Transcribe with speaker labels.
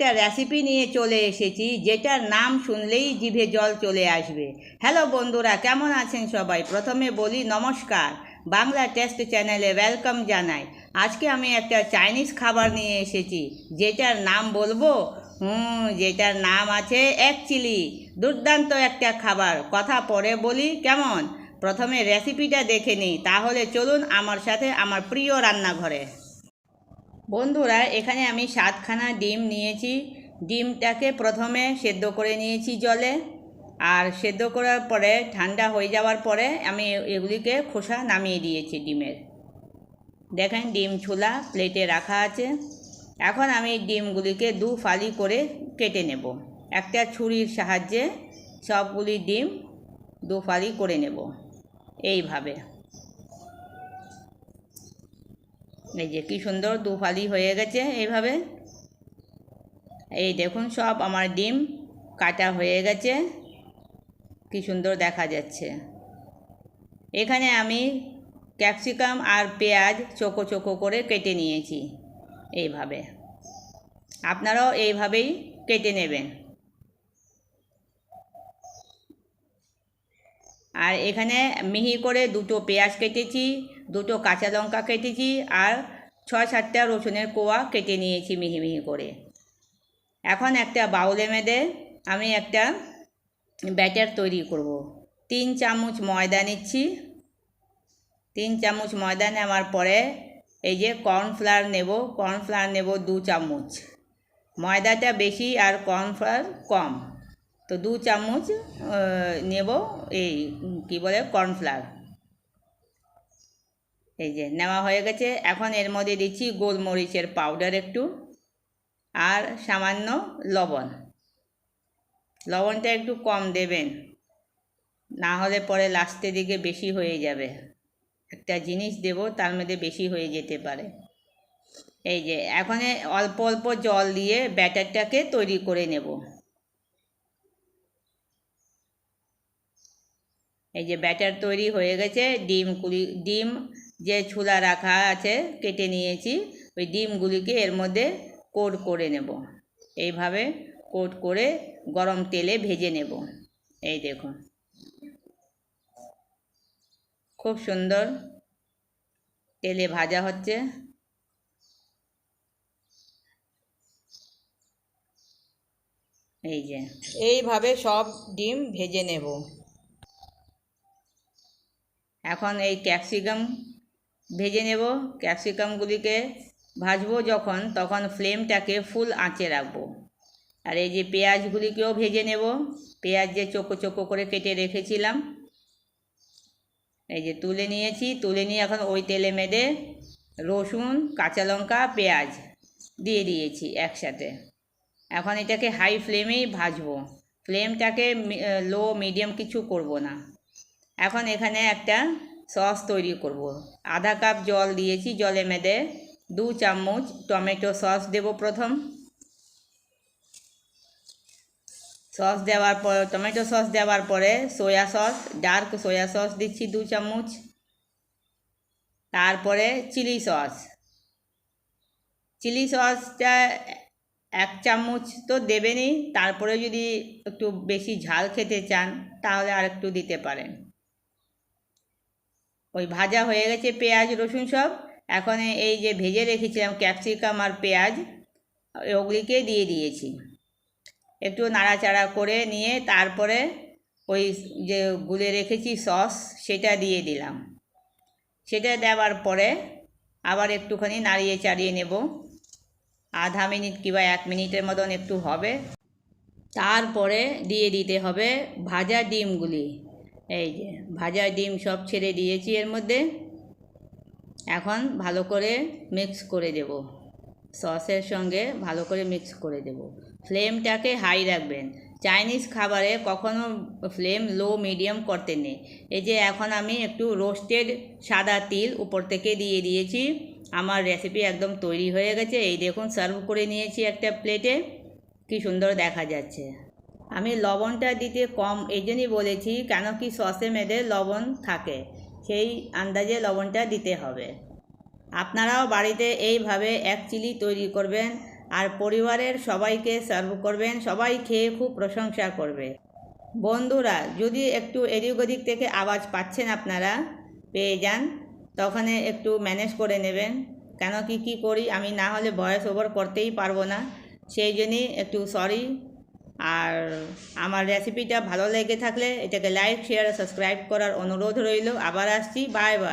Speaker 1: একটা রেসিপি নিয়ে চলে এসেছি যেটার নাম শুনলেই জিভে জল চলে আসবে। হ্যালো বন্ধুরা, কেমন আছেন সবাই? প্রথমে বলি নমস্কার, বাংলা টেস্ট চ্যানেলে ওয়েলকাম জানাই। আজকে আমি একটা চাইনিজ খাবার নিয়ে এসেছি যেটার নাম বলবো, যেটার নাম আছে এগ চিলি। দুর্দান্ত একটা খাবার, কথা পরে বলি কেমন। প্রথমে রেসিপিটা দেখে নিই, তাহলে চলুন আমার সাথে আমার প্রিয় রান্নাঘরে। বন্ধুরা, এখানে আমি 7খানা ডিম নিয়েছি। ডিমটাকে প্রথমে সেদ্ধ করে নিয়েছি জলে, আর সেদ্ধ করার পরে ঠান্ডা হয়ে যাওয়ার পরে আমি এগুলিকে খোসা নামিয়ে দিয়েছি ডিমের। দেখেন ডিম ছোলা প্লেটে রাখা আছে। এখন আমি ডিমগুলিকে দু ফালি করে কেটে নেব। একটা ছুরির সাহায্যে সবগুলি ডিম দু ফালি করে নেব এইভাবে। এই যে কি সুন্দর দু ফালি হয়ে গেছে এইভাবে। এই দেখুন সব আমার ডিম কাটা হয়ে গেছে, কি সুন্দর দেখা যাচ্ছে। এখানে আমি ক্যাপসিকাম আর পেঁয়াজ চোখো চোখো করে কেটে নিয়েছি এইভাবে। আপনারাও এইভাবেই কেটে নেবেন। আর এখানে মিহি করে দুটো পেঁয়াজ কেটেছি, দুটো কাঁচা লঙ্কা কেটেছি, আর 6-7টা রসুনের কোয়া কেটে নিয়েছি মিহি মিহি করে। এখন একটা বাউলের মধ্যে আমি একটা ব্যাটার তৈরি করব। 3 চামচ ময়দা নিচ্ছি। 3 চামচ ময়দা নেওয়ার পরে এই যে কর্নফ্লাওয়ার নেব। কর্নফ্লাওয়ার নেব 2 চামচ। ময়দাটা বেশি আর কর্নফ্লাওয়ার কম, তো 2 চামচ নেব এই কি বলে কর্নফ্লাওয়ার। এই যে নেওয়া হয়ে গেছে। এখন এর মধ্যে দিচ্ছি গোলমরিচের পাউডার একটু, আর সামান্য লবণ। লবণটা একটু কম দেবেন, না হলে পরে লাস্টের দিকে বেশি হয়ে যাবে। একটা জিনিস দেব তার মধ্যে বেশি হয়ে যেতে পারে। এই যে এখন অল্প অল্প জল দিয়ে ব্যাটারটাকে তৈরি করে নেব। এই যে ব্যাটার তৈরি হয়ে গেছে। ডিম যে ছোলা রাখা আছে কেটে নিয়েছি, ওই ডিমগুলিকে এর মধ্যে কোট করে নেব। এইভাবে কোট করে গরম তেলে ভেজে নেব। এই দেখুন খুব সুন্দর তেলে ভাজা হচ্ছে। এই যে এইভাবে সব ডিম ভেজে নেব। এখন এই ক্যাপসিকাম ভেজে নেব। ক্যাপসিকামগুলিকে ভাজবো যখন, তখন ফ্লেমটাকে ফুল আঁচে রাখবো। আর এই যে পেঁয়াজগুলিকেও ভেজে নেব। পেঁয়াজ যে চোখো চোখো করে কেটে রেখেছিলাম, এই যে তুলে নিয়েছি। তুলে নিয়ে এখন ওই তেলে মেদে রসুন, কাঁচা লঙ্কা, পেঁয়াজ দিয়ে দিয়েছি একসাথে। এখন এটাকে হাই ফ্লেমেই ভাজবো। ফ্লেমটাকে লো মিডিয়াম কিছু করব না। এখন এখানে একটা সস তৈরি করব। আধা কাপ জল দিয়েছি। জলে মেদে 2 চামচ টমেটো সস দেব প্রথম। টমেটো সস দেওয়ার পরে soya sauce, dark soya sauce দিচ্ছি 2 চামচ। তারপরে চিলি সসটা 1 চামচ তো দেবেনই। তারপরে যদি একটু বেশি ঝাল খেতে চান তাহলে আর একটু দিতে পারেন। ওই ভাজা হয়ে গেছে পেঁয়াজ রসুন সব। এখন এই যে ভেজে রেখেছিলাম ক্যাপসিকাম আর পেঁয়াজ, ওগুলিকে দিয়ে দিয়েছি। একটু নাড়াচাড়া করে নিয়ে তারপরে ওই যে গুলে রেখেছি সস সেটা দিয়ে দিলাম। সেটা দেওয়ার পরে আবার একটুখানি নাড়িয়ে চাড়িয়ে নেব। আধা মিনিট কিংবা 1 মিনিটের মতন একটু হবে। তারপরে দিয়ে দিতে হবে ভাজা ডিমগুলি। এই যে ভাজা ডিম সব ছেড়ে দিয়েছি এর মধ্যে। এখন ভালো করে মিক্স করে দেব, সসের সঙ্গে ভালো করে মিক্স করে দেব। ফ্লেমটাকে হাই রাখবেন। চাইনিজ খাবারে কখনো ফ্লেম লো মিডিয়াম করতে নেই। এই যে এখন আমি একটু রোস্টেড সাদা তিল উপর থেকে দিয়ে দিয়েছি। আমার রেসিপি একদম তৈরি হয়ে গেছে। এই দেখুন সার্ভ করে নিয়েছি একটা প্লেটে, কি সুন্দর দেখা যাচ্ছে। আমি লবণটা দিতে কম এই জন্যই বলেছি, কেন কি সসে মেদে লবণ থাকে, সেই আন্দাজে লবণটা দিতে হবে। আপনারাও বাড়িতে এইভাবে এগ চিলি তৈরি করবেন, আর পরিবারের সবাইকে সার্ভ করবেন, সবাই খেয়ে খুব প্রশংসা করবে। বন্ধুরা, যদি একটু এদিক ওদিক থেকে আওয়াজ পাচ্ছেন আপনারা, পেয়ে যান, তখন একটু ম্যানেজ করে নেবেন। কেন কি করি আমি, না হলে ভয়েস ওভার করতেই পারবো না, সেই জন্যই একটু সরি। আর আমার রেসিপিটা ভালো লেগে থাকলে এটাকে লাইক, শেয়ার, সাবস্ক্রাইব করার অনুরোধ রইল। আবার আসছি, বাই বাই।